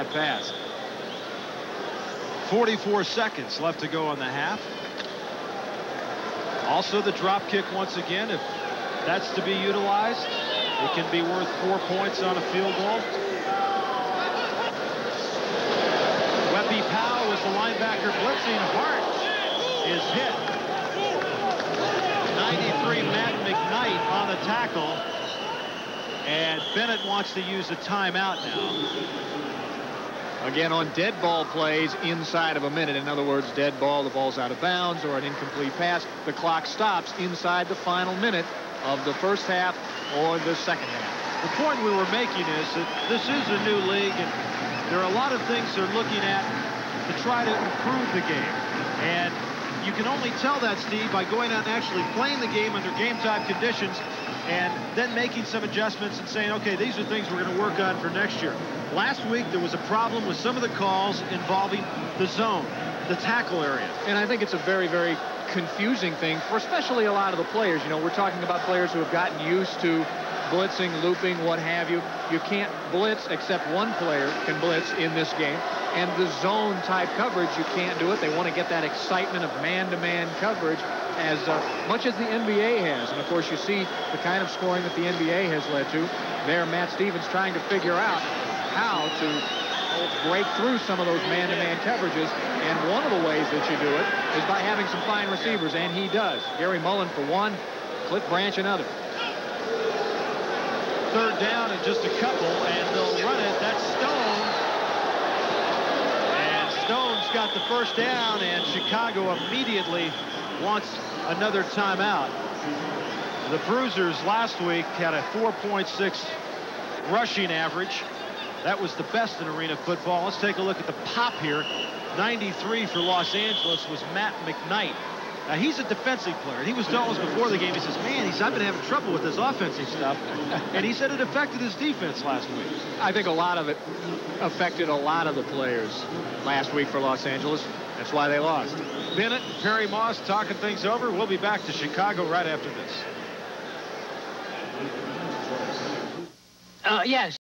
that pass. 44 seconds left to go on the half. Also the drop kick once again, if that's to be utilized, it can be worth 4 points on a field goal. Weppy Powell was the linebacker blitzing. Hart is hit. 93 Matt McKnight on the tackle. And Bennett wants to use a timeout now. Again, on dead ball plays inside of a minute. In other words, dead ball, the ball's out of bounds, or an incomplete pass, the clock stops inside the final minute of the first half or the second half. The point we were making is that this is a new league, and there are a lot of things they're looking at to try to improve the game. And you can only tell that, Steve, by going out and actually playing the game under game-time conditions and then making some adjustments and saying, okay, these are things we're going to work on for next year. Last week, there was a problem with some of the calls involving the zone, the tackle area. And I think it's a very, very confusing thing for especially a lot of the players. You know, we're talking about players who have gotten used to blitzing, looping, what have you. You can't blitz except one player can blitz in this game. And the zone type coverage, you can't do it. They want to get that excitement of man-to-man coverage as much as the NBA has. And of course, you see the kind of scoring that the NBA has led to. There, Matt Stevens trying to figure out how to break through some of those man-to-man coverages. And one of the ways that you do it is by having some fine receivers, and he does. Gary Mullen for one, Cliff Branch another. Third down and just a couple, and they'll run it. That's Stone. And Stone's got the first down, and Chicago immediately wants another timeout. The Bruisers last week had a 4.6 rushing average. That was the best in arena football. Let's take a look at the pop here. 93 for Los Angeles was Matt McKnight. Now, he's a defensive player. He was telling us before the game, he says, man, I've been having trouble with this offensive stuff. And he said it affected his defense last week. I think a lot of it affected a lot of the players last week for Los Angeles. That's why they lost. Bennett and Perry Moss talking things over. We'll be back to Chicago right after this. Yes.